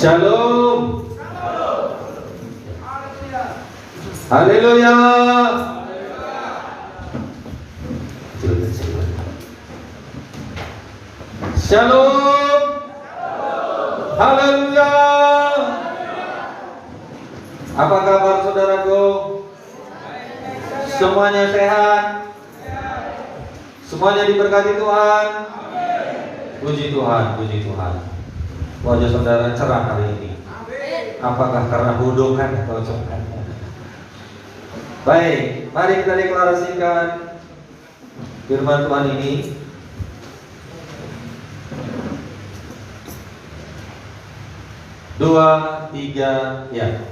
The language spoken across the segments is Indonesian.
Shalom. Haleluya. Shalom. Haleluya. Apa kabar saudaraku? Semuanya sehat? Semuanya diberkati Tuhan? Puji Tuhan, puji Tuhan. Wajah saudara cerah hari ini. Apakah karena hudokan atau cokan? Baik, mari kita deklarasikan firman Tuhan ini. Dua, tiga, ya.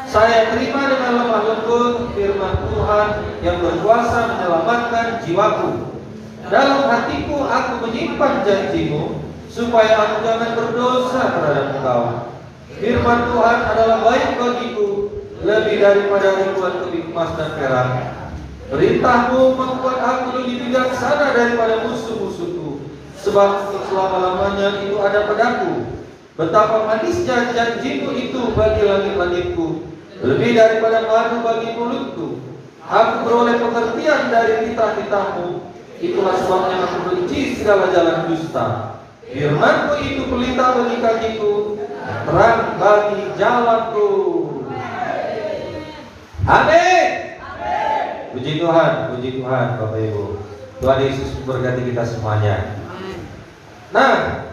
Saya terima dengan lemah lembut firman Tuhan yang berkuasa menyelamatkan jiwaku. Dalam hatiku aku menyimpan janjimu, supaya aku jangan berdosa terhadap engkau. Firman Tuhan adalah baik bagiku, lebih daripada ribuan keping emas dan perak. Perintahmu membuat aku lebih bijaksana daripada musuh-musuhku, sebab untuk selama-lamanya itu ada padaku. Betapa manisnya janjimu itu bagi langit-langitku, lebih daripada madu bagi mulutku. Aku beroleh pengertian dari titah-titahmu, itulah sebabnya aku benci segala jalan dusta. Firmanmu itu pelita bagi kakiku, terang bagi jalanku. Amin. Puji Tuhan Bapak Ibu. Tuhan Yesus memberkati kita semuanya. Nah,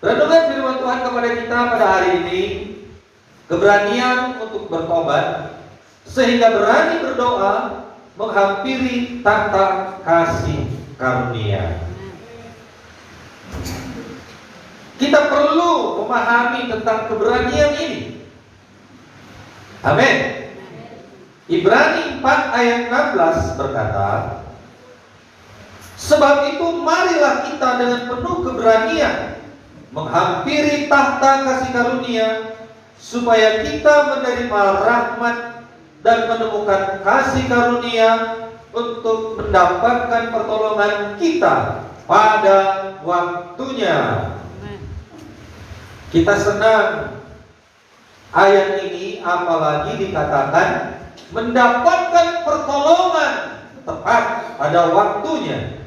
renungan firman Tuhan kepada kita pada hari ini, keberanian untuk bertobat, sehingga berani berdoa menghampiri tahta kasih karunia. Kita perlu memahami tentang keberanian ini. Amin. Ibrani 4 ayat 16 berkata, sebab itu marilah kita dengan penuh keberanian menghampiri tahta kasih karunia, supaya kita menerima rahmat dan menemukan kasih karunia untuk mendapatkan pertolongan kita pada waktunya. Kita senang ayat ini, apalagi dikatakan mendapatkan pertolongan tepat pada waktunya.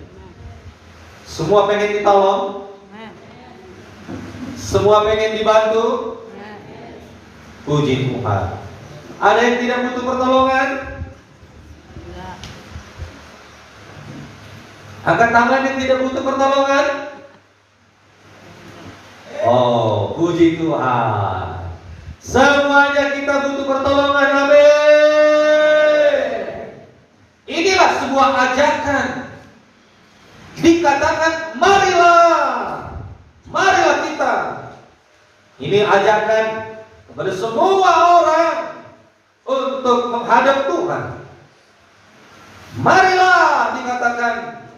Semua pengen ditolong? Semua pengen dibantu? Puji Tuhan. Ada yang tidak butuh pertolongan? Angkat tangan yang tidak butuh pertolongan. Oh, puji Tuhan. Semuanya kita butuh pertolongan. Amin. Inilah sebuah ajakan. Dikatakan marilah kita. Ini ajakan kepada semua orang untuk menghadap Tuhan. Marilah, dikatakan,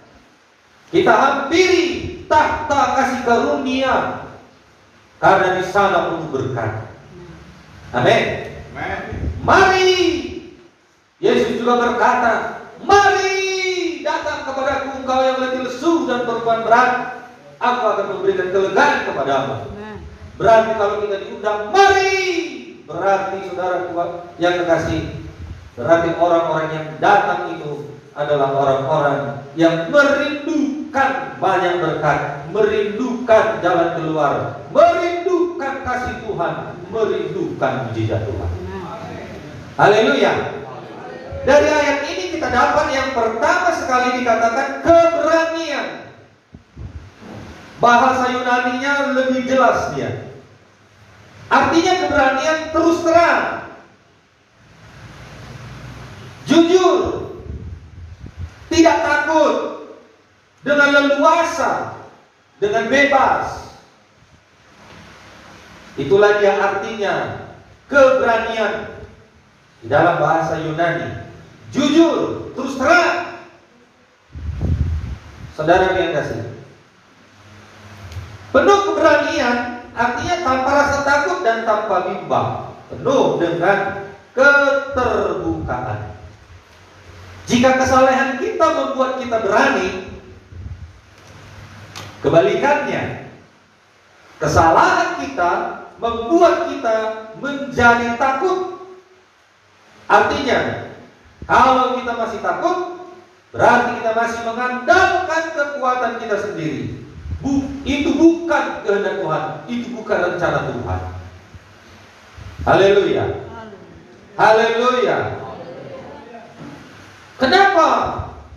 kita hampiri tahta kasih karunia, karena di sana penuh berkat. Amin. Mari. Yesus juga berkata, mari datang kepadaku engkau yang letih lesu dan beban berat, aku akan memberikan kelegaan kepadamu. Berarti kalau kita diundang, mari. Berarti saudara yang kekasih, berarti orang-orang yang datang itu adalah orang-orang yang merindukan banyak berkat, merindukan jalan keluar, merindukan kasih Tuhan, merindukan mujizat Tuhan. Haleluya. Dari ayat ini kita dapat yang pertama sekali dikatakan keberanian. Bahasa Yunaninya lebih jelas dia. Artinya keberanian terus terang, jujur, tidak takut, dengan leluasa, dengan bebas. Itulah dia artinya keberanian di dalam bahasa Yunani. Jujur, terus terang. Saudara yang kasih, penuh keberanian artinya tanpa rasa takut dan tanpa bimbang, penuh dengan keterbukaan. Jika kesalehan kita membuat kita berani, kebalikannya, kesalahan kita membuat kita menjadi takut. Artinya, kalau kita masih takut, berarti kita masih mengandalkan kekuatan kita sendiri. Itu bukan kehendak Tuhan, itu bukan rencana Tuhan. Haleluya. Haleluya. Kenapa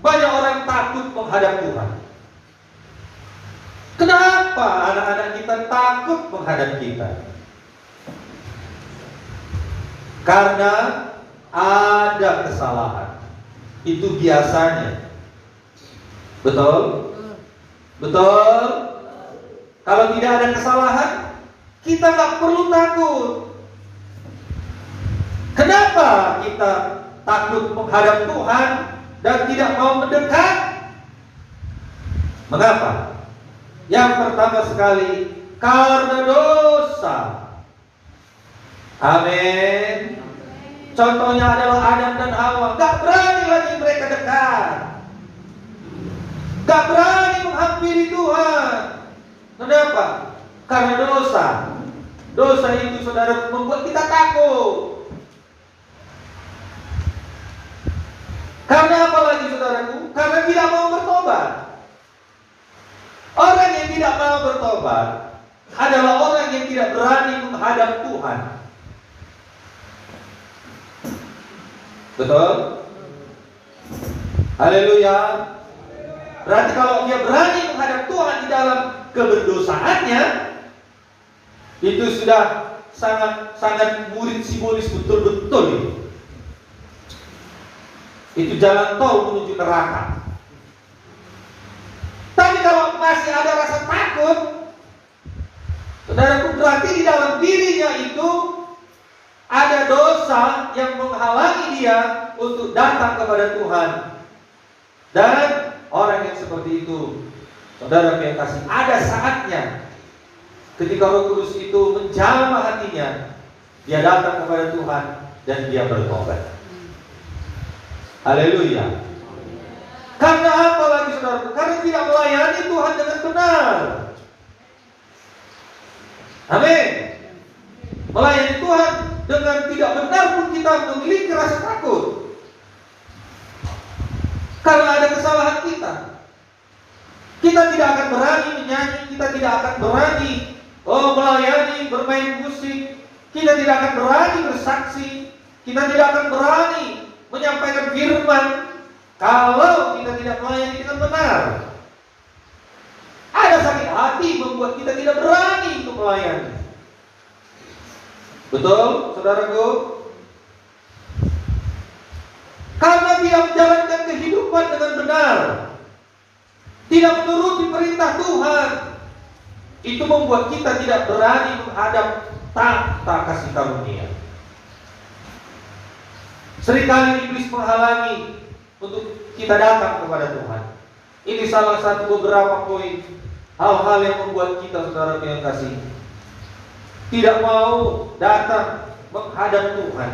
banyak orang takut menghadap Tuhan? Kenapa anak-anak kita takut menghadap kita? Karena ada kesalahan. Itu biasanya. Betul? Betul? Kalau tidak ada kesalahan, kita nggak perlu takut. Kenapa kita takut menghadap Tuhan dan tidak mau mendekat? Mengapa? Yang pertama sekali, karena dosa. Amin. Contohnya adalah Adam dan Hawa. Gak berani lagi mereka dekat. Gak berani menghampiri Tuhan. Kenapa? Karena dosa. Dosa itu, saudara, membuat kita takut. Karena apa lagi, saudaraku? Karena tidak mau bertobat. Orang yang tidak mau bertobat adalah orang yang tidak berani menghadap Tuhan. Betul? Haleluya. Berarti kalau dia berani menghadap Tuhan di dalam keberdosaannya, itu sudah sangat murid simbolis betul-betul itu. Itu jalan tol menuju neraka. Tapi kalau masih ada rasa takut, saudaraku, berarti di dalam dirinya itu ada dosa yang menghalangi dia untuk datang kepada Tuhan. Dan orang yang seperti itu, saudara yang kasih, ada saatnya ketika Roh Kudus itu menjamah hatinya, dia datang kepada Tuhan dan dia bertobat. Haleluya. Karena apa lagi, saudara? Karena tidak melayani Tuhan dengan benar. Amin. Melayani Tuhan dengan tidak benar pun kita memiliki rasa takut. Karena ada kesalahan kita. Kita tidak akan berani menyanyi, kita tidak akan berani melayani, bermain musik. Kita tidak akan berani bersaksi. Kita tidak akan berani menyampaikan firman kalau kita tidak melayani dengan benar. Ada sakit hati membuat kita tidak berani untuk melayani. Betul, saudaraku? Karena tidak menjalankan kehidupan dengan benar, tidak menuruti perintah Tuhan, itu membuat kita tidak berani menghadap tahta kasih karunia. Seringkali iblis menghalangi untuk kita datang kepada Tuhan. Ini salah satu beberapa poin hal-hal yang membuat kita, saudara yang kasih, tidak mau datang menghadap Tuhan.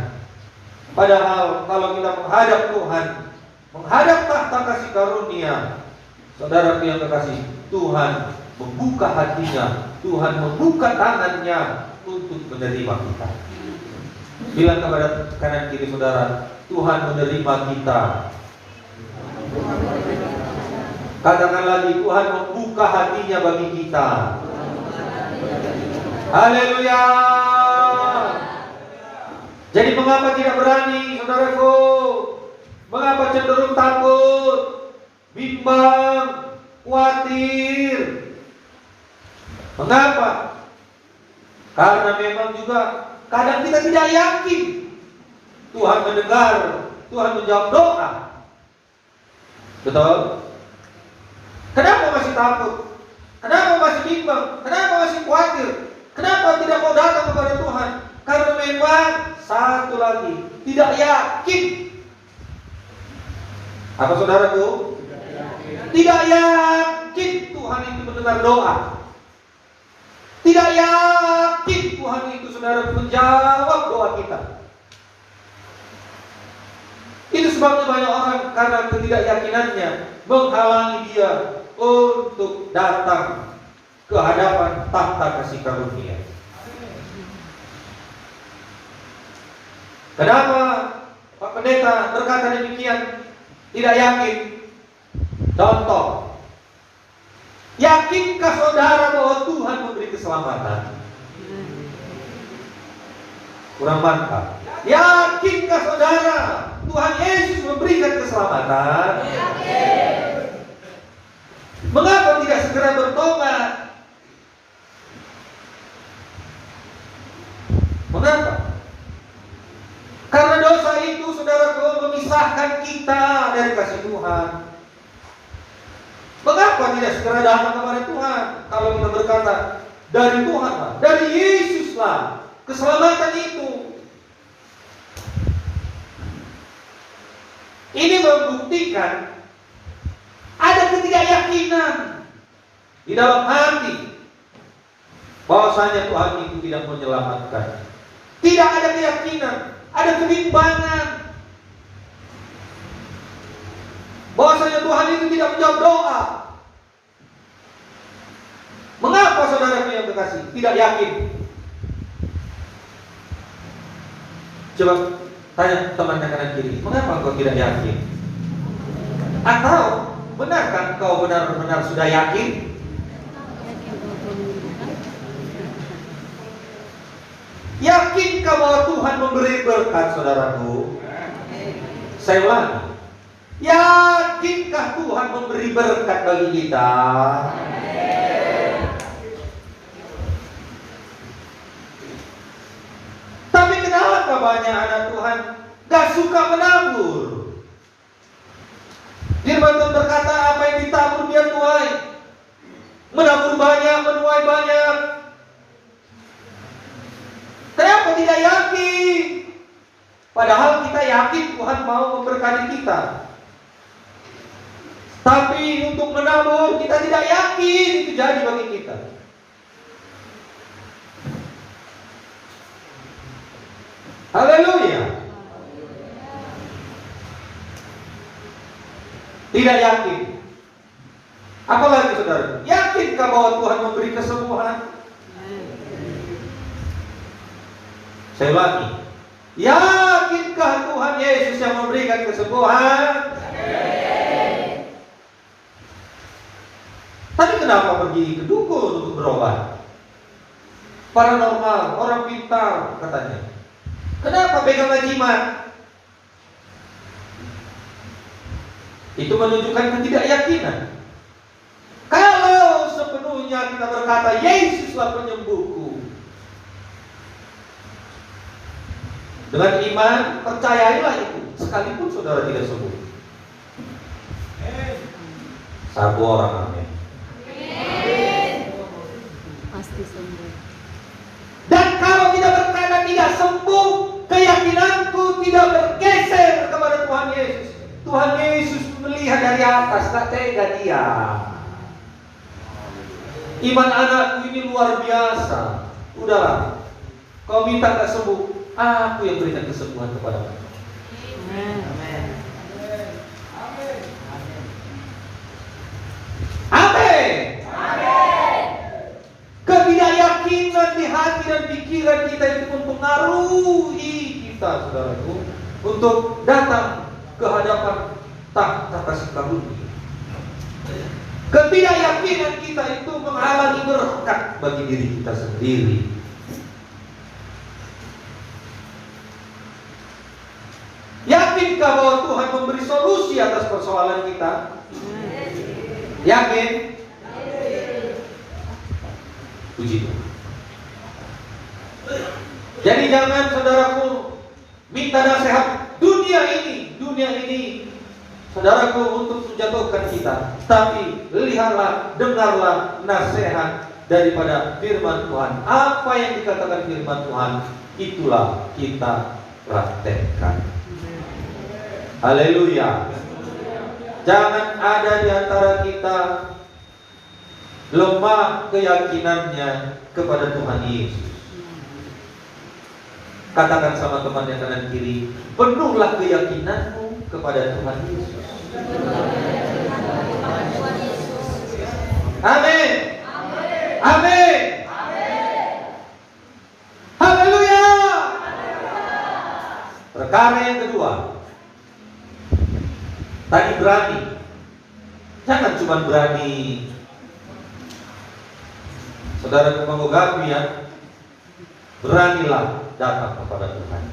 Padahal kalau kita menghadap Tuhan, menghadap tahta kasih karunia, saudara yang kekasih, Tuhan membuka hatinya, Tuhan membuka tangannya untuk menerima kita. Bilang kepada kanan kiri saudara, Tuhan menerima kita. Katakan lagi, Tuhan membuka hatinya bagi kita. Haleluya. Jadi mengapa tidak berani, saudaraku? Mengapa cenderung takut, bimbang, khawatir? Mengapa? Karena memang juga kadang kita tidak yakin Tuhan mendengar, Tuhan menjawab doa. Betul? Kenapa masih takut? Kenapa masih bimbang? Kenapa masih khawatir? Kenapa tidak mau datang kepada Tuhan? Karena memang satu lagi, tidak yakin. Apa saudaraku? Tidak yakin Tuhan itu mendengar doa. Tidak yakin Tuhan itu, saudara, menjawab doa kita. Itu sebabnya banyak orang karena ketidakyakinannya menghalangi dia untuk datang ke hadapan tahta kasih karunia. Kenapa Pak Pendeta berkata demikian? Tidak yakin. Contoh, yakinkah saudara bahwa Tuhan memberi keselamatan? Kurang mantap. Yakinkah saudara Tuhan Yesus memberikan keselamatan? Yakin. Mengapa tidak segera bertobat? Mengapa? Karena dosa itu, saudaraku, memisahkan kita dari kasih Tuhan. Mengapa tidak segera datang kepada Tuhan? Kalau kita berkata, dari Tuhan lah, dari Yesus lah, keselamatan itu. Ini membuktikan ada ketidakyakinan di dalam hati bahwasanya Tuhan itu tidak menyelamatkan. Tidak ada keyakinan, ada kebimbangan bahwasanya Tuhan itu tidak menjawab doa. Mengapa saudara yang terkasih tidak yakin? Coba tanya teman yang kanan kiri, mengapa engkau tidak yakin? Atau benarkah engkau benar-benar sudah yakin? Yakinkah bahwa Tuhan memberi berkat, saudaraku? Saya ulangi, yakinkah Tuhan memberi berkat bagi kita? Tapi kenapa banyak anak Tuhan gak suka menabur? Firman Tuhan berkata, apa yang ditabur dia tuai. Menabur banyak, menuai banyak. Kenapa tidak yakin? Padahal kita yakin Tuhan mau memberkati kita. Tapi untuk menabur kita tidak yakin itu jadi bagi kita. Haleluya. Tidak yakin. Apalagi saudara, yakinkah bahwa Tuhan memberi kesembuhan? Saya ulangi, yakinkah Tuhan Yesus yang memberikan kesembuhan? Tapi kenapa pergi ke dukun untuk berobat? Paranormal, orang pintar katanya. Kenapa pegang jimat? Itu menunjukkan ketidakyakinan. Kalau sepenuhnya kita berkata Yesuslah penyembuhku, dengan iman percayailah itu, sekalipun saudara tidak sembuh. Satu orang, amin. Pasti sembuh. Dan kalau kita berkata tidak sembuh, keyakinanku tidak bergeser kepada Tuhan Yesus. Tuhan Yesus melihat dari atas, tak tega dia. Iman anakku ini luar biasa. Udahlah, kau minta tak sembuh, aku yang berikan kesembuhan kepadamu. Amin. Amin. Ketidakyakinan di hati dan pikiran kita itu mempengaruhi kita, saudaraku, untuk datang ke hadapan tahta kasih karunia. Ketidakyakinan kita itu menghalangi berkat bagi diri kita sendiri. Yakinkah bahwa Tuhan memberi solusi atas persoalan kita? Yakin? Puji Tuhan. Jadi jangan saudaraku minta nasihat dunia ini saudaraku untuk menjatuhkan kita. Tapi lihatlah, dengarlah nasihat daripada firman Tuhan. Apa yang dikatakan firman Tuhan, itulah kita praktekkan. Haleluya. Jangan ada di antara kita lemah keyakinannya kepada Tuhan Yesus. Katakan sama teman yang kanan kiri, penuhlah keyakinanmu kepada Tuhan Yesus. Amin. Amin. Haleluya. Jangan cuma berani saudara menggegapi ya. Beranilah datang kepada Tuhan.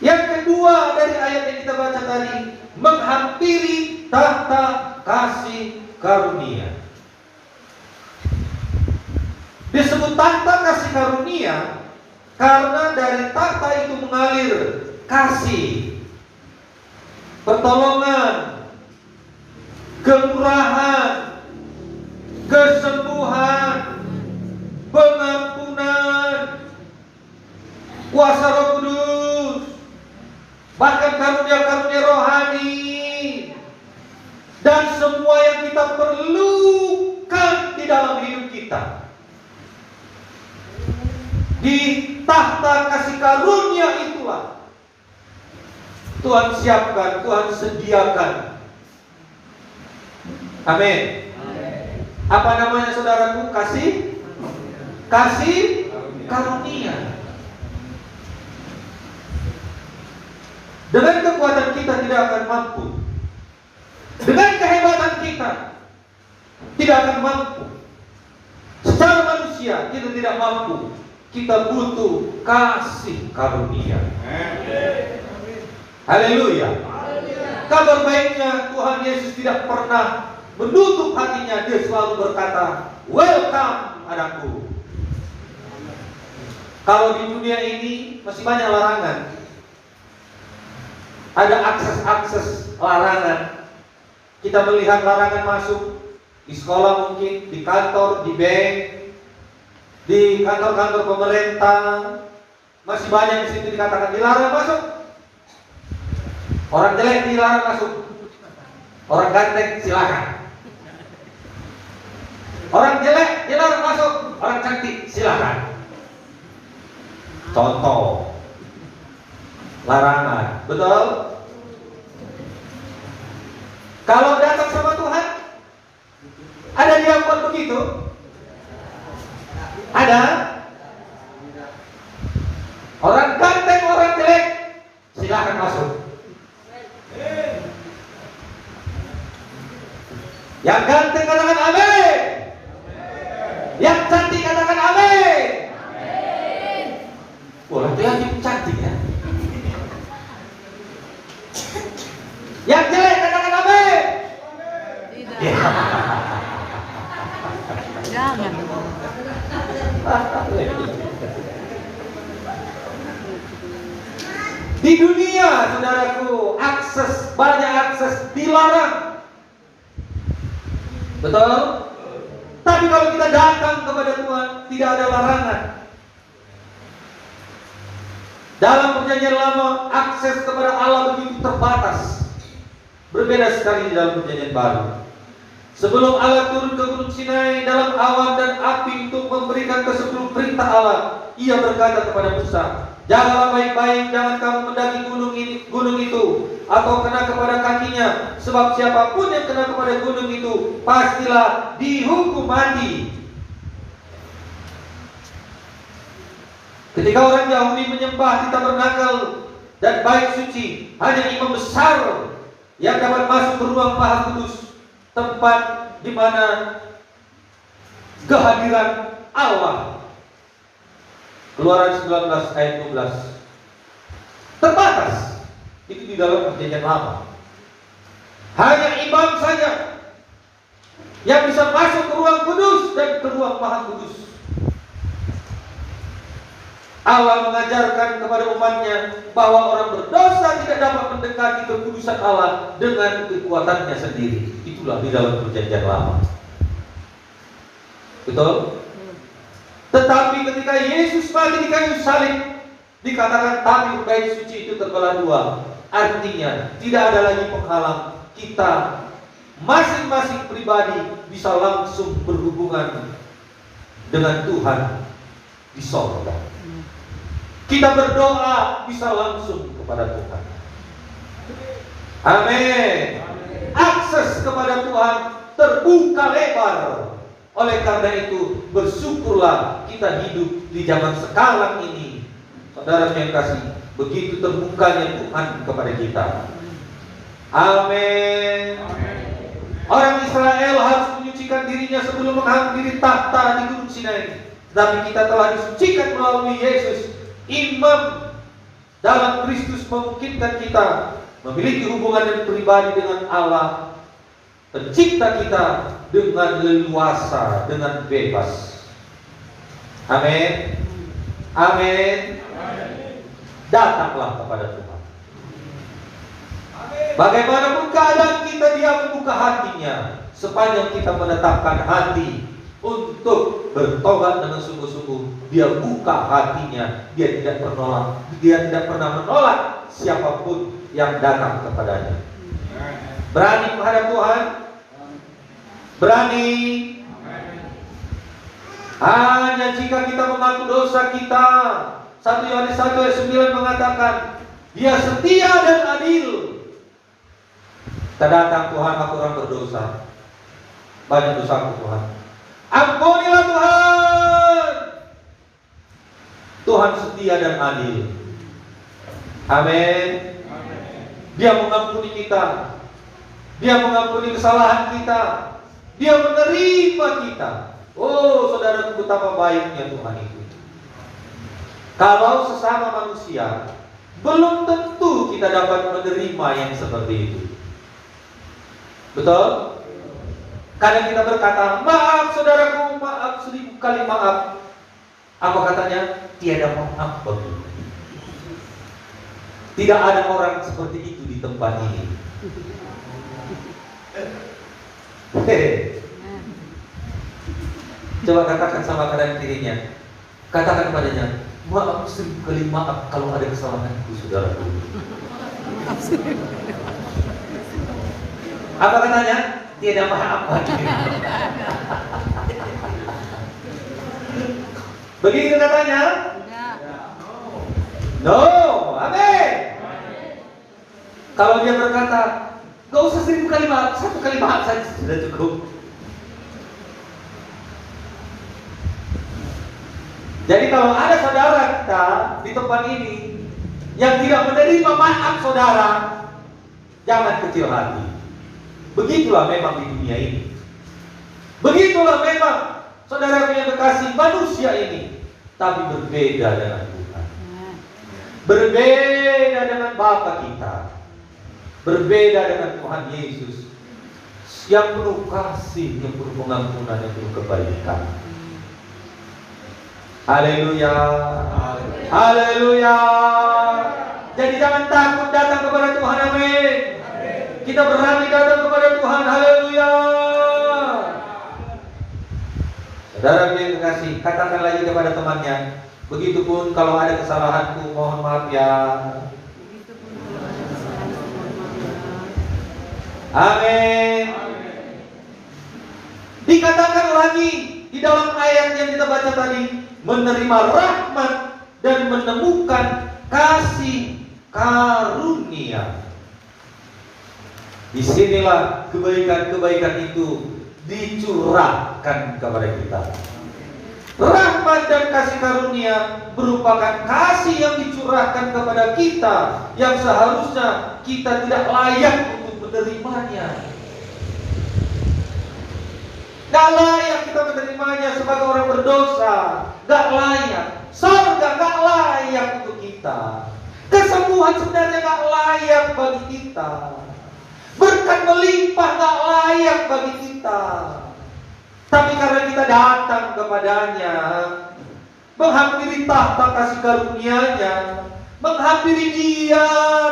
Yang kedua dari ayat yang kita baca tadi, menghampiri tahta kasih karunia. Disebut tahta kasih karunia karena dari tahta itu mengalir kasih, pertolongan, kemurahan, kesembuhan, pengampunan, kuasa Roh Kudus, bahkan karunia-karunia rohani, dan semua yang kita perlukan di dalam hidup kita. Di tahta kasih karunia itulah Tuhan siapkan, Tuhan sediakan. Amin. Apa namanya saudaraku? Kasih karunia. Dengan kekuatan kita tidak akan mampu. Dengan kehebatan kita tidak akan mampu. Secara manusia kita tidak mampu. Kita butuh kasih karunia. Haleluya. Kabar baiknya Tuhan Yesus tidak pernah menutup hatinya. Dia selalu berkata, welcome anakku. Kalau di dunia ini masih banyak larangan. Ada akses-akses larangan. Kita melihat larangan masuk di sekolah mungkin, di kantor, di bank, di kantor-kantor pemerintah. Masih banyak di situ dikatakan dilarang masuk. Orang jelek dilarang masuk. Orang ganteng silakan. Orang jelek dilarang masuk. Orang cantik silakan. Contoh larangan, betul? Kalau datang sama Tuhan, ada yang buat begitu? Ada? Orang ganteng, orang jelek, silakan masuk. Yang ganteng katakan amin. Yang cantik katakan amin. Boleh tuh yang cantik ya. Yang jelek katakan amin. Tidak. Ya. Jangan. Di dunia, saudaraku, banyak akses dilarang. Betul? Tapi kalau kita datang kepada Tuhan, tidak ada larangan. Dalam perjanjian lama, akses kepada Allah begitu terbatas. Berbeda sekali di dalam perjanjian baru. Sebelum Allah turun ke Gunung Sinai dalam awan dan api untuk memberikan ke-10 perintah Allah, Ia berkata kepada Musa, "Jagalah baik-baik, jangan kamu mendaki gunung itu, atau kena kepada kakinya, sebab siapapun yang kena kepada gunung itu, pastilah dihukum mati." Ketika orang Yahudi menyembah di tabernakel dan bait suci, hanya imam besar yang dapat masuk ke ruang Maha Kudus, tempat di mana kehadiran Allah. Keluaran 19 ayat 12. Terbatas. Itu di dalam perjanjian lama. Hanya imam saja yang bisa masuk ke ruang kudus dan ke ruang Maha Kudus. Allah mengajarkan kepada umatnya bahwa orang berdosa tidak dapat mendekati kekudusan Allah dengan kekuatannya sendiri. Itulah di dalam perjanjian lama. Betul? Tetapi ketika Yesus mati di kayu salib, dikatakan tabir bait suci itu terbelah dua. Artinya tidak ada lagi penghalang kita masing-masing pribadi bisa langsung berhubungan dengan Tuhan di sorga. Kita berdoa bisa langsung kepada Tuhan. Amin. Akses kepada Tuhan terbuka lebar. Oleh karena itu, bersyukurlah kita hidup di zaman sekarang ini. Saudara yang kasih, begitu terbukanya Tuhan kepada kita. Amin. Orang Israel harus menyucikan dirinya sebelum menghampiri tahta di Gunung Sinai. Tapi kita telah disucikan melalui Yesus. Imam dalam Kristus memungkinkan kita memiliki hubungan yang pribadi dengan Allah, Pencipta kita, dengan leluasa, dengan bebas. Amin. Amin. Datanglah kepada Tuhan. Bagaimanapun keadaan kita, Dia membuka hatinya sepanjang kita menetapkan hati untuk bertobat dengan sungguh-sungguh. Dia buka hatinya. Dia tidak pernah menolak siapapun yang datang kepadanya. Berani menghadap Tuhan? Berani. Hanya jika kita mengaku dosa kita. 1 Yohanes 1 ayat 9 mengatakan, Dia setia dan adil. Kita datang, Tuhan, aku orang berdosa, banyak dosaku, Tuhan, ampunilah Tuhan. Tuhan setia dan adil. Amin. Dia mengampuni kita. Dia mengampuni kesalahan kita. Dia menerima kita. Oh, saudara, betapa baiknya Tuhan itu. Kalau sesama manusia, belum tentu kita dapat menerima yang seperti itu. Betul? Kadang kita berkata, maaf saudaraku, maaf 1000 kali maaf. Apa katanya? Tiada maaf bagimu. Tidak ada orang seperti itu di tempat ini. Coba katakan sama kanan kirinya. Katakan padanya, maaf 1000 kali maaf kalau ada kesalahanku, saudaraku. Apa katanya? Tiada maaf lagi. Begitu katanya? No, amin. Kalau dia berkata, gak usah 1000 kali maaf, 1 kali maaf saja sudah cukup. Jadi kalau ada saudara kita di tempat ini yang tidak menerima maaf saudara, jangan kecil hati. Begitulah memang di dunia ini. Begitulah memang saudara yang kekasih, manusia ini. Tapi berbeda dengan Tuhan. Berbeda dengan Bapa kita. Berbeda dengan Tuhan Yesus yang penuh kasih, yang penuh pengampunan, yang penuh kebaikan. Haleluya. Haleluya. Jadi jangan takut datang kepada Tuhan. Amin. Kita berani datang kepada Tuhan. Haleluya. Saudara yang kekasih, katakan lagi kepada temannya, begitupun kalau ada kesalahanku, mohon maaf ya. Amin. Dikatakan lagi di dalam ayat yang kita baca tadi, menerima rahmat dan menemukan kasih karunia. Disinilah kebaikan-kebaikan itu dicurahkan kepada kita. Rahmat dan kasih karunia merupakan kasih yang dicurahkan kepada kita, yang seharusnya kita tidak layak untuk menerimanya. Gak layak kita menerimanya sebagai orang berdosa. Gak layak. Surga gak layak untuk kita. Kesembuhan sebenarnya gak layak bagi kita. Berkat melimpah gak layak bagi kita. Tapi karena kita datang kepadanya, menghampiri tahta kasih karunia-Nya, menghampiri Dia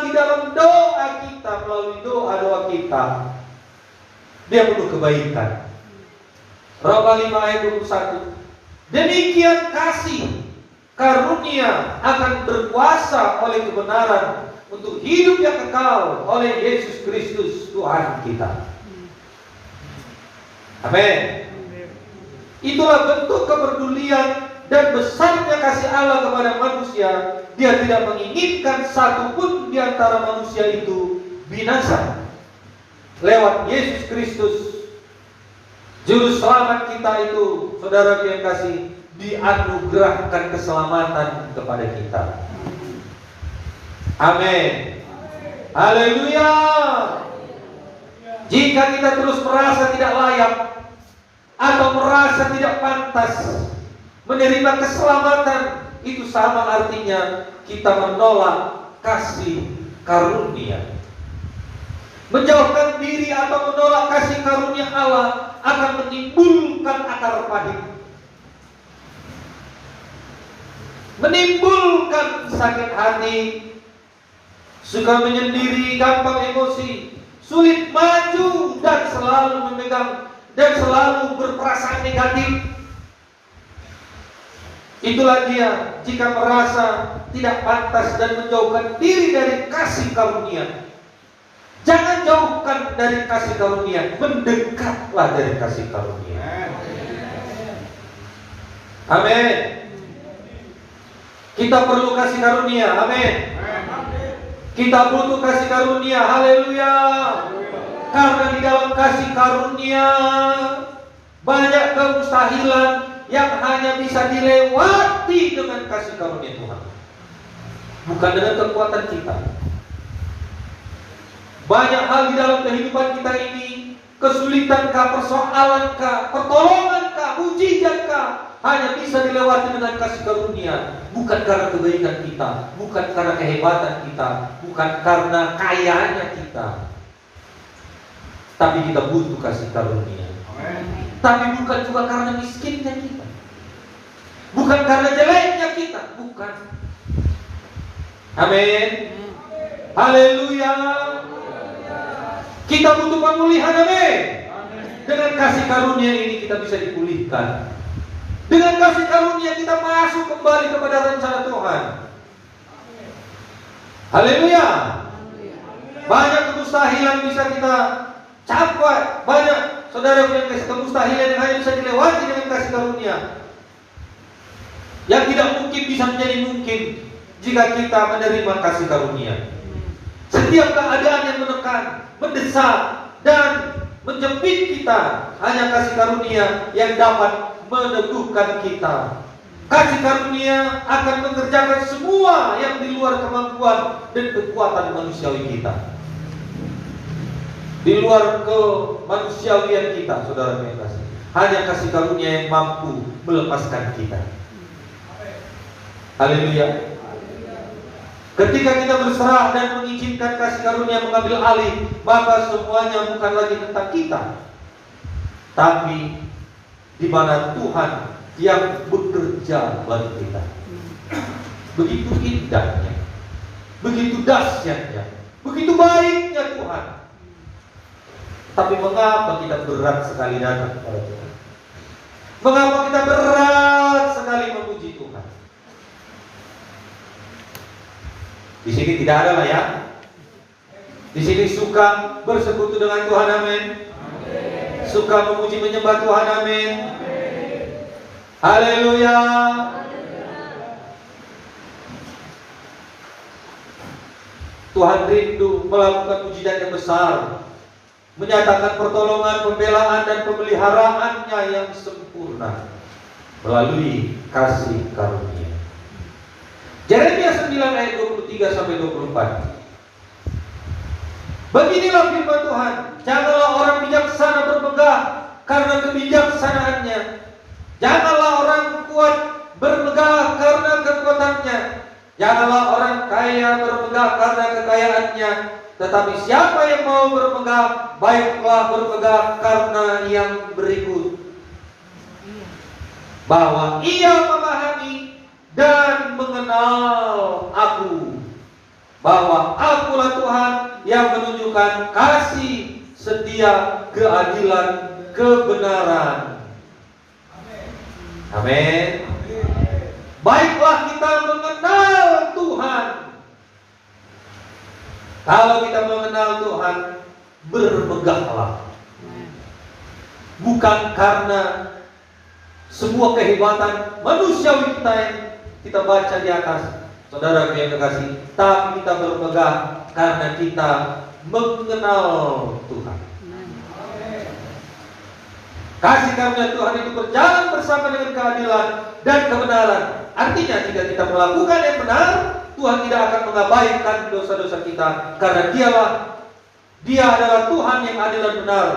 di dalam doa kita, melalui doa-doa kita, Dia penuh kebaikan. Roma 5 ayat 21. Demikian kasih karunia akan berkuasa oleh kebenaran untuk hidup yang kekal oleh Yesus Kristus Tuhan kita. Amin. Itulah bentuk kepedulian dan besarnya kasih Allah kepada manusia. Dia tidak menginginkan satupun di antara manusia itu binasa. Lewat Yesus Kristus, Juru selamat kita itu, saudara yang kasih, dianugerahkan keselamatan kepada kita. Amin. Haleluya. Jika kita terus merasa tidak layak atau merasa tidak pantas menerima keselamatan, itu sama artinya kita menolak kasih karunia. Menjauhkan diri atau menolak kasih karunia Allah akan menimbulkan akar pahit, menimbulkan sakit hati, suka menyendiri, gampang emosi, sulit maju dan selalu memegang dan selalu berperasaan negatif. Itulah dia jika merasa tidak pantas dan menjauhkan diri dari kasih karunia. Jangan jauhkan dari kasih karunia, mendekatlah dari kasih karunia. Amin. Kita perlu kasih karunia. Amin. Kita butuh kasih karunia. Haleluya. Karena di dalam kasih karunia banyak kemustahilan yang hanya bisa dilewati dengan kasih karunia Tuhan, bukan dengan kekuatan kita. Banyak hal di dalam kehidupan kita ini, kesulitankah, persoalankah, pertolongankah, mujizat-kah, hanya bisa dilewati dengan kasih karunia. Bukan karena kebaikan kita, bukan karena kehebatan kita, bukan karena kayanya kita, tapi kita butuh kasih karunia. Amen. Tapi bukan juga karena miskinnya kita, bukan karena jeleknya kita, bukan. Amin. Haleluya. Kita butuh pemulihan. Amin. Dengan kasih karunia ini kita bisa dipulihkan. Dengan kasih karunia kita masuk kembali kepada rencana Tuhan. Haleluya. Banyak kemustahilan bisa kita capai. Banyak saudara yang kasih kemustahilan yang hanya bisa dilewati dengan kasih karunia. Yang tidak mungkin bisa menjadi mungkin jika kita menerima kasih karunia. Setiap keadaan yang menekan, mendesak, dan menjepit kita, hanya kasih karunia yang dapat meneguhkan kita. Kasih karunia akan mengerjakan semua yang di luar kemampuan dan kekuatan manusiawi kita, di luar kemanusiawian kita, saudara yang kasih. Hanya kasih karunia yang mampu melepaskan kita. Haleluya. Ketika kita berserah dan mengizinkan kasih karunia mengambil alih, maka semuanya bukan lagi tentang kita, tapi di mana Tuhan yang bekerja bagi kita. Begitu indahnya, begitu dahsyatnya, begitu baiknya Tuhan. Tapi mengapa kita berat sekali datang kepada Tuhan? Mengapa kita berat sekali memuji Tuhan? Di sini tidak ada lah ya. Di sini suka bersekutu dengan Tuhan. Amin. Suka memuji menyembah Tuhan. Amin. Haleluya. Tuhan rindu melakukan mujizat yang besar, menyatakan pertolongan, pembelaan, dan pemeliharaannya yang sempurna melalui kasih karunia. Yeremia 9 ayat 23 sampai 24. Beginilah firman Tuhan, janganlah orang bijaksana bermegah karena kebijaksanaannya, janganlah orang kuat bermegah karena kekuatannya, janganlah orang kaya bermegah karena kekayaannya, tetapi siapa yang mau bermegah, baiklah bermegah karena yang berikut, bahwa ia memahami dan mengenal aku, bahwa akulah Tuhan yang menunjukkan kasih, setia, keadilan, kebenaran. Amin. Baiklah kita mengenal Tuhan. Kalau kita mengenal Tuhan, bermegahlah. Bukan karena sebuah kehebatan manusiawi kita yang kita baca di atas, saudara yang kekasih, tapi kita bermegah karena kita mengenal Tuhan. Kasih karunia Tuhan itu berjalan bersama dengan keadilan dan kebenaran. Artinya jika kita melakukan yang benar, Tuhan tidak akan mengabaikan dosa-dosa kita, karena Dialah Dia adalah Tuhan yang adil dan benar.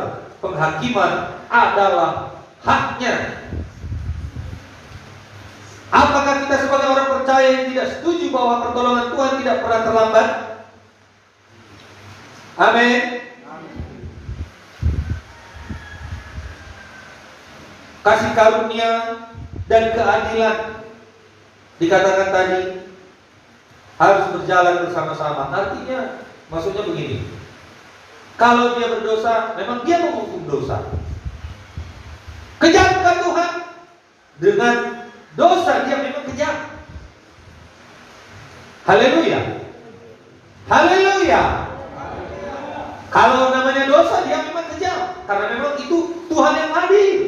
Penghakiman adalah haknya. Apakah kita sebagai orang percaya yang tidak setuju bahwa pertolongan Tuhan tidak pernah terlambat? Amin. Kasih karunia dan keadilan dikatakan tadi harus berjalan bersama-sama. Artinya, maksudnya begini. Kalau dia berdosa, memang dia menghukum dosa. Kejamkah Tuhan? Dengan dosa dia memang kejam. Haleluya. Haleluya. Kalau namanya dosa dia memang kejam, karena memang itu Tuhan yang adil.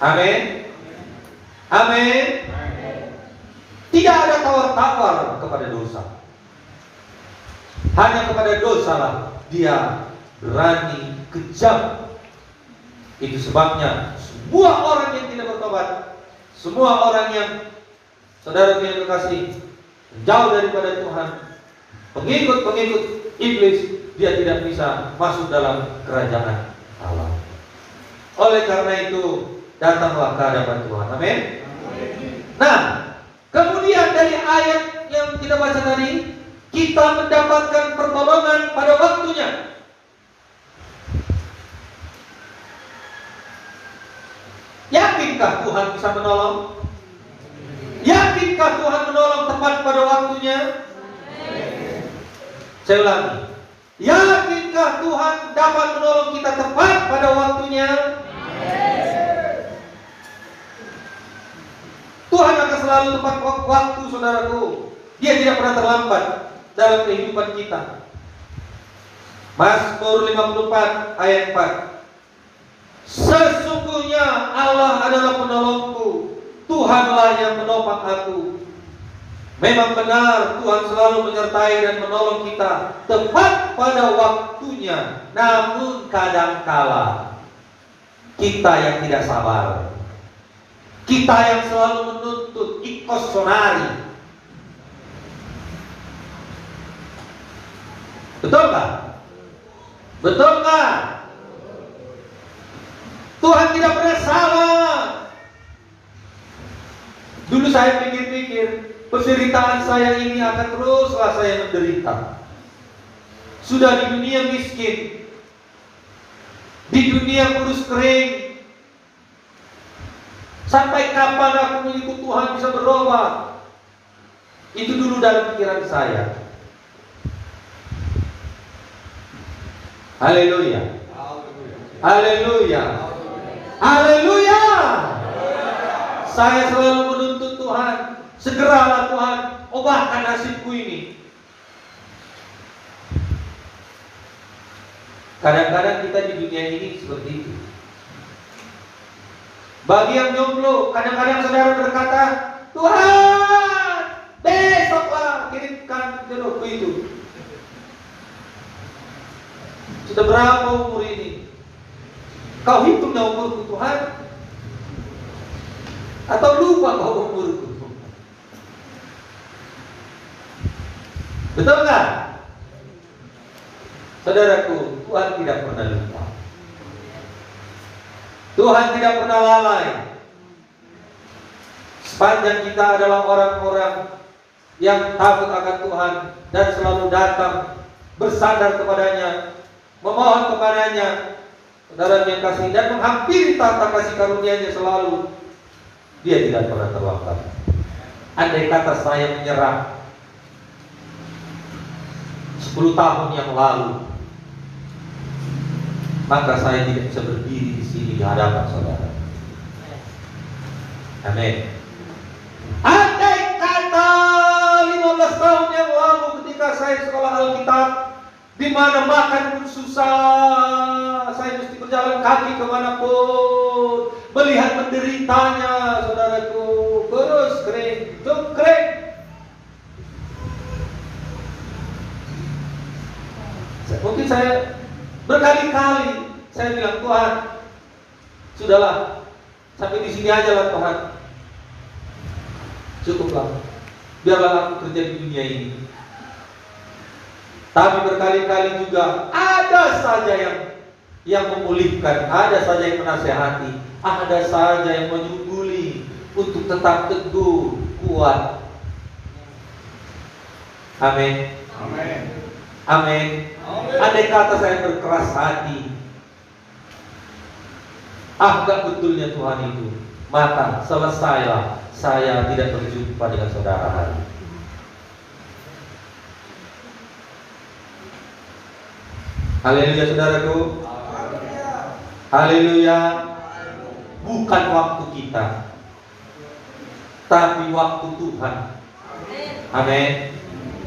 Amin. Amin. Tidak ada tawar-tawar kepada dosa. Hanya kepada dosa lah dia berani kejam. Itu sebabnya semua orang yang tidak bertobat, semua orang yang saudara yang kekasih jauh daripada Tuhan, pengikut-pengikut iblis, dia tidak bisa masuk dalam kerajaan Allah. Oleh karena itu, datanglah ke hadapan Tuhan. Amin. Nah, kemudian dari ayat yang kita baca tadi, kita mendapatkan pertolongan pada waktunya. Yakinkah Tuhan bisa menolong? Yakinkah Tuhan menolong tepat pada waktunya? Saya ulangi. Yakinkah Tuhan dapat menolong kita tepat pada waktunya? Tuhan akan selalu tepat waktu, saudaraku. Dia tidak pernah terlambat dalam kehidupan kita. Mazmur 54 ayat 4. Sesungguhnya Allah adalah penolongku, Tuhanlah yang menopang aku. Memang benar Tuhan selalu menyertai dan menolong kita tepat pada waktunya. Namun kadangkala kita yang tidak sabar, kita yang selalu menuntut ikos sonari. Betul nggak? Betul nggak? Tuhan tidak pernah salah. Dulu saya pikir-pikir, penderitaan saya ini akan teruslah saya menderita. Sudah di dunia miskin, di dunia kurus kering. Sampai kapan aku mengikut Tuhan bisa berubah? Itu dulu dalam pikiran saya. Haleluya. Haleluya. Haleluya. Saya selalu menuntut Tuhan, segeralah Tuhan, ubahkan nasibku ini. Kadang-kadang kita di dunia ini seperti itu. Bagi yang jomblo, kadang-kadang saudara berkata, Tuhan, besoklah kirimkan jodohku itu. Sudah berapa umur ini? Kau hitungnya umurku Tuhan? Atau lupa kau umurku? Betul nggak? Saudaraku, Tuhan tidak pernah lupa. Tuhan tidak pernah lalai. Sepanjang kita adalah orang-orang yang takut akan Tuhan dan selalu datang bersandar kepadanya, memohon kepadanya, saudara yang kasih, dan menghampiri tahta kasih karunia-Nya selalu, dia tidak pernah terlambat. Andai kata saya menyerah 10 tahun yang lalu, maka saya tidak bisa berdiri di sini di hadapan saudara. Amin. Andai kata 15 tahun yang lalu ketika saya sekolah Alkitab, di mana makan pun susah, saya mesti berjalan kaki kemanapun, melihat menderitanya saudaraku, kurus kering, cungkring. Mungkin saya berkali-kali saya bilang, Tuhan, sudahlah, sampai di sini aja lah Tuhan, cukuplah, biarlah aku kerja di dunia ini. Tapi berkali-kali juga ada saja yang memulihkan, ada saja yang menasehati, ada saja yang menyungguli untuk tetap teguh, kuat. Amin. Amin. Amin. Andai kata saya berkeras hati, agak betulnya Tuhan itu, maka selesailah, saya tidak berjumpa dengan saudara lagi. Haleluya saudaraku. Haleluya. Bukan waktu kita, tapi waktu Tuhan. Amin.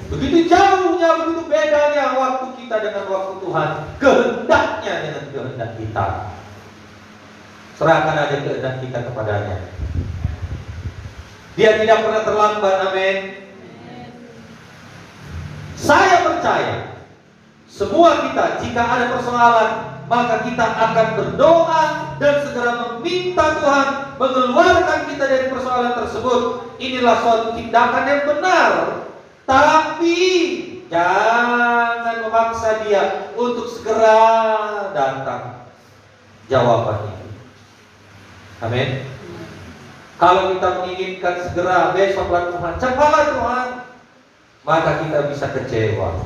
Begitu jauhnya, begitu bedanya waktu kita dengan waktu Tuhan. Kehendaknya dengan kehendak kita. Serahkan aja kehendak kita kepadanya. Dia tidak pernah terlambat. Amin. Saya percaya semua kita, jika ada persoalan, maka kita akan berdoa dan segera meminta Tuhan mengeluarkan kita dari persoalan tersebut. Inilah suatu tindakan yang benar. Tapi jangan memaksa dia untuk segera datang jawaban itu. Amin. Kalau kita menginginkan segera, besoklah Tuhan, cepatlah Tuhan, maka kita bisa kecewa.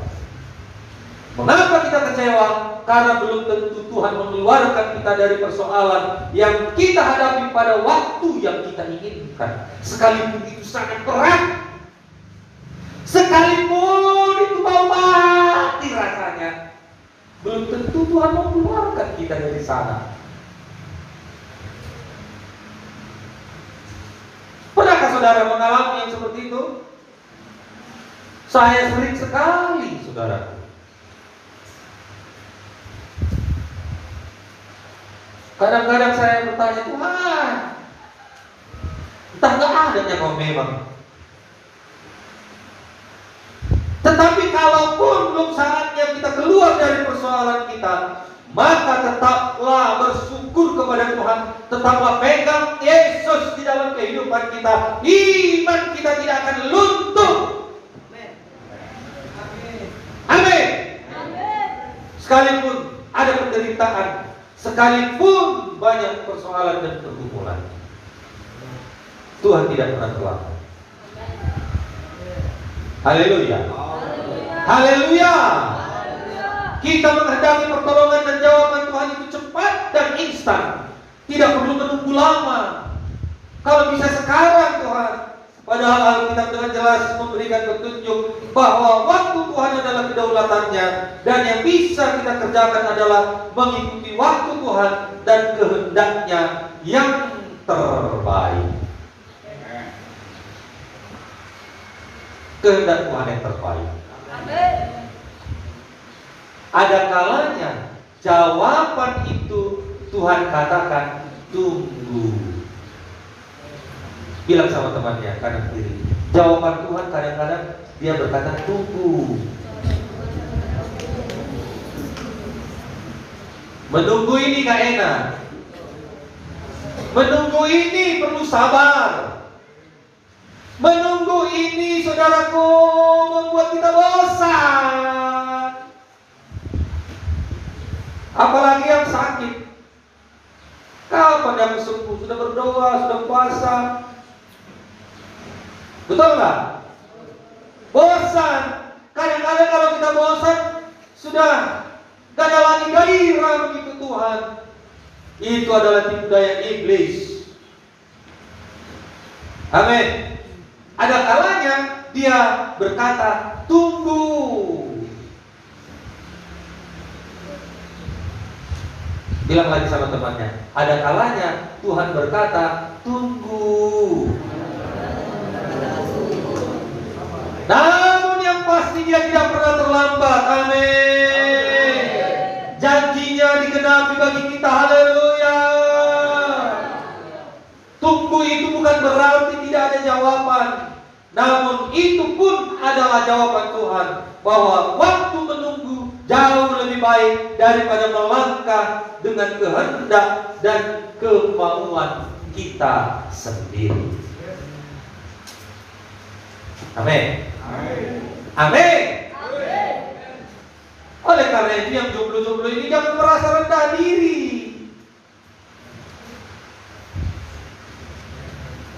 Mengapa kita kecewa? Karena belum tentu Tuhan mengeluarkan kita dari persoalan yang kita hadapi pada waktu yang kita inginkan. Sekalipun itu sangat berat, sekalipun itu mau mati rasanya, belum tentu Tuhan mengeluarkan kita dari sana. Pernahkah saudara mengalami yang seperti itu? Saya sering sekali, saudara. Kadang-kadang saya bertanya, Tuhan, entah gak adanya kau memang. Tetapi kalaupun belum saatnya kita keluar dari persoalan kita, maka tetaplah bersyukur kepada Tuhan. Tetaplah pegang Yesus di dalam kehidupan kita. Iman kita tidak akan luntur. Amin. Sekalipun ada penderitaan, sekalipun banyak persoalan dan pergumulan, Tuhan tidak pernah terlambat. Haleluya. Haleluya. Kita menghadapi pertolongan dan jawaban Tuhan itu cepat dan instan. Tidak perlu menunggu lama. Kalau bisa sekarang Tuhan. Padahal Alkitab dengan jelas memberikan petunjuk bahwa waktu Tuhan adalah kedaulatannya, dan yang bisa kita kerjakan adalah mengikuti waktu Tuhan dan kehendaknya yang terbaik. Kehendak Tuhan yang terbaik. Ada kalanya jawaban itu Tuhan katakan tunggu. Bilang sama temannya kanan kiri, jawaban Tuhan kadang-kadang dia berkata tunggu. Menunggu ini gak enak. Menunggu ini perlu sabar. Menunggu ini, saudaraku, membuat kita bosan. Apalagi yang sakit. Kapan yang sembuh? Sudah berdoa, sudah puasa. Betul nggak? Bosan. Kadang-kadang kalau kita bosan, sudah gak ada lagi gairah begitu Tuhan. Itu adalah tipu daya iblis. Amin. Ada kalanya dia berkata tunggu. Bilang lagi sama temannya, ada kalanya Tuhan berkata tunggu. Namun yang pasti dia tidak pernah terlambat. Amin. Janjinya digenapi bagi kita. Haleluya. Tunggu itu bukan berarti tidak ada jawaban. Namun itu pun adalah jawaban Tuhan, bahwa waktu menunggu jauh lebih baik daripada melangkah dengan kehendak dan kemauan kita sendiri. Amin. Amin. Oleh karena itu yang jomblo-jomblo ini jangan merasa rendah diri.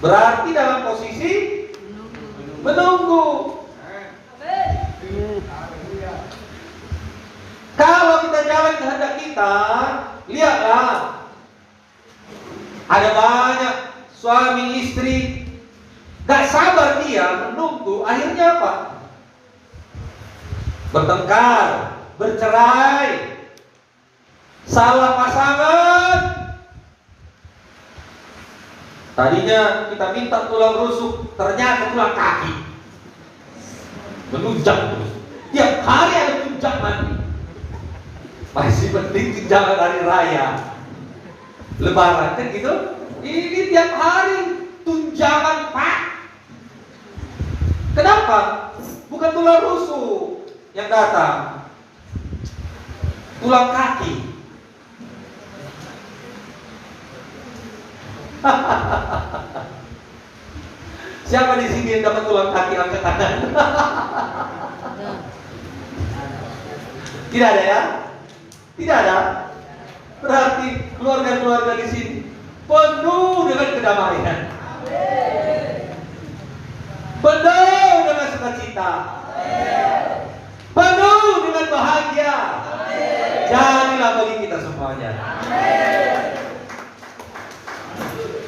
Berarti dalam posisi menunggu. Kalau kita jalan kehendak kita, lihatlah, ada banyak suami istri gak sabar dia menunggu, akhirnya apa? Bertengkar, bercerai, salah pasangan. Tadinya kita minta tulang rusuk, ternyata tulang kaki. Menunjang terus. Tiap hari ada tunjangan. Masih penting tunjangan hari raya, Lebaran kan gitu. Ini tiap hari tunjangan, Pak. Kenapa? Bukan tulang rusuk yang datang, tulang kaki. Siapa di sini yang dapat tulang kaki angkat tangan? Tidak ada ya? Tidak ada. Berarti keluarga-keluarga di sini penuh dengan kedamaian, penuh dengan sukacita, penuh dengan bahagia. Jadilah bagi kita semuanya.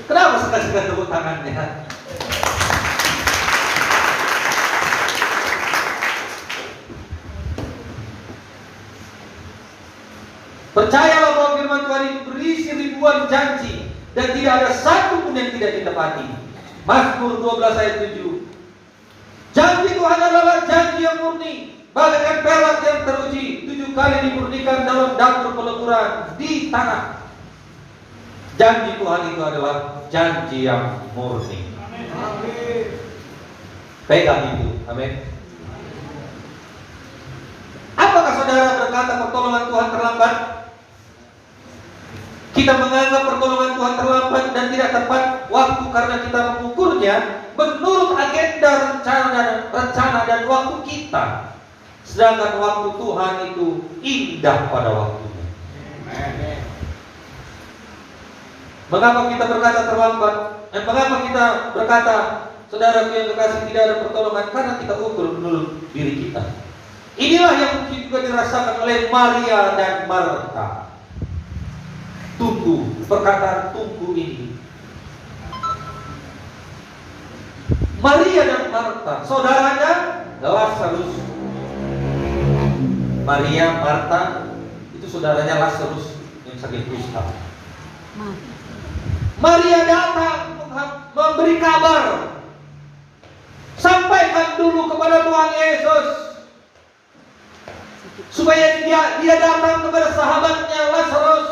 Kenapa sekali-sekali tepuk tangannya? Percayalah bahwa firman Tuhan itu berisi ribuan janji dan tidak ada satu pun yang tidak ditepati. Mazmur 12 ayat 7. Janji Tuhan adalah janji yang murni, bagaikan perak yang teruji, 7 kali dimurnikan dalam dapur peleburan di tanah. Janji Tuhan itu adalah janji yang murni. Pegang itu, amin. Apakah saudara berkata pertolongan Tuhan terlambat? Kita menganggap pertolongan Tuhan terlambat dan tidak tepat waktu karena kita mengukurnya menurut agenda rencana dan waktu kita. Sedangkan waktu Tuhan itu indah pada waktunya. Mengapa kita berkata terlambat? Dan mengapa kita berkata, saudaraku yang kekasih, tidak ada pertolongan? Karena kita ukur menurut diri kita. Inilah yang mungkin juga dirasakan oleh Maria dan Marta. Tunggu, perkataan tunggu ini. Maria dan Marta, saudaranya Lazarus. Maria, Marta, itu saudaranya Lazarus yang sakit kusta. Maria datang memberi kabar. Sampaikan dulu kepada Tuhan Yesus supaya dia datang kepada sahabatnya Lazarus,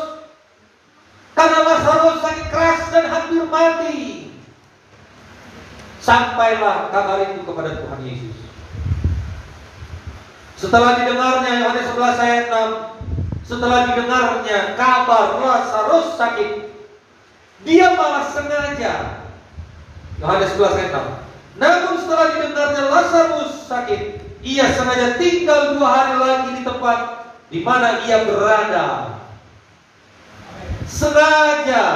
karena Lazarus sakit keras dan hampir mati. Sampailah kabar itu kepada Tuhan Yesus. Setelah didengarnya Yohanes 11 ayat 6, setelah didengarnya kabar Lazarus sakit, dia malah sengaja, Yohanes 11 ayat 6, namun setelah didengarnya Lazarus sakit, ia sengaja tinggal 2 hari lagi di tempat di mana ia berada. Sengaja.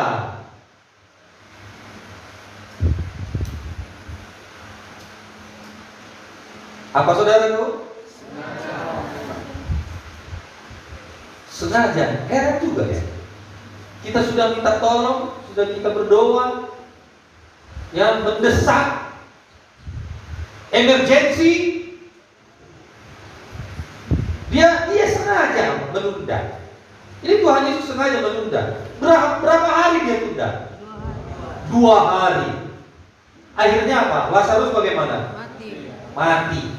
Apa saudara tahu? Sengaja. Heran juga ya. Kita sudah minta tolong, sudah kita berdoa, yang mendesak, emergensi. Dia sengaja menunda. Ini Tuhan Yesus sengaja menunda. Berapa hari dia tunda? 2 hari. Akhirnya apa? Lazarus bagaimana? Mati.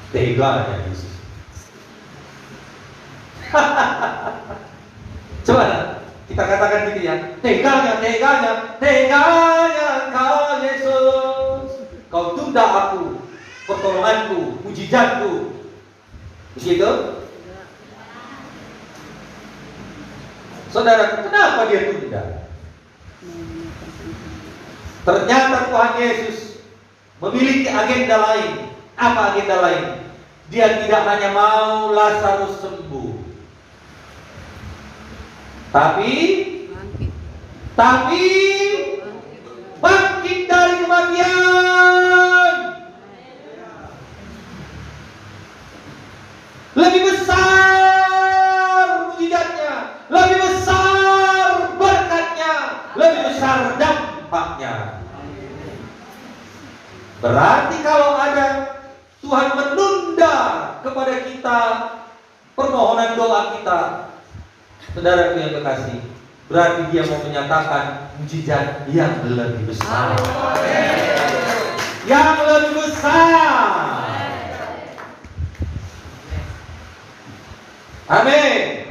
Teganya Yesus. Coba kita katakan gitu ya. Teganya Kau Yesus. Kau tunda aku, pertolonganku, mujizatku. Begitu? Saudara, kenapa dia tunda? Ternyata Tuhan Yesus memiliki agenda lain. Apa agenda lain? Dia tidak hanya mau Lazarus sembuh, tapi bangkit dari kematian. Lebih besar mujizatnya, lebih besar berkatnya, lebih besar dampaknya. Berarti kalau ada Tuhan menunda kepada kita permohonan doa kita, saudara yang kekasih, berarti dia mau menyatakan mujizat yang lebih besar. Yang lebih besar. Amin.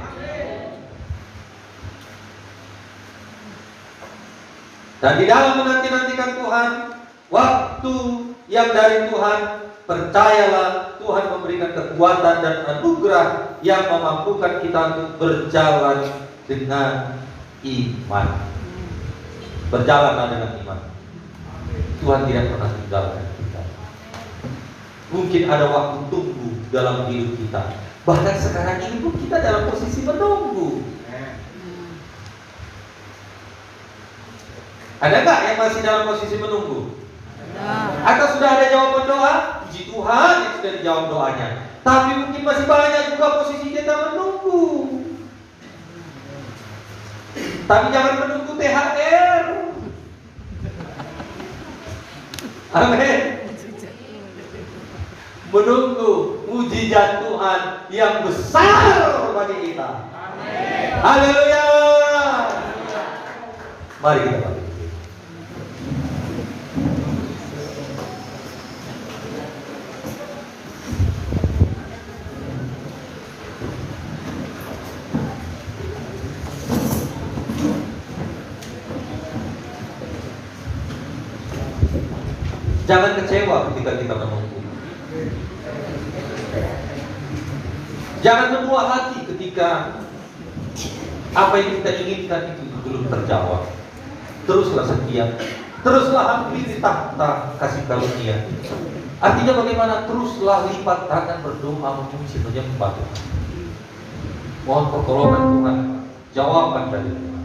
Dan di dalam menanti-nantikan Tuhan, waktu yang dari Tuhan, percayalah Tuhan memberikan kekuatan dan anugerah yang memampukan kita untuk berjalan dengan iman. Berjalanlah dengan iman. Tuhan tidak pernah tinggalkan kita. Mungkin ada waktu tunggu dalam hidup kita. Bahkan sekarang ini pun kita dalam posisi menunggu. Ada nggak yang masih dalam posisi menunggu? Atau sudah ada jawaban doa? Puji Tuhan yang sudah dijawab doanya. Tapi mungkin masih banyak juga posisi kita menunggu. Tapi jangan menunggu THR. Amin. Menunggu mujizat Tuhan yang besar bagi kita. Haleluya. Mari kita bangkit. Jangan kecewa ketika kita menunggu. Jangan berbuah hati ketika apa yang kita inginkan itu belum terjawab. Teruslah setia, teruslah hampiri tahta kasih karunia. Artinya bagaimana? Teruslah lipat tangan berdoa, memuji, menyembah Tuhan. Mohon pertolongan Tuhan, jawaban dari Tuhan.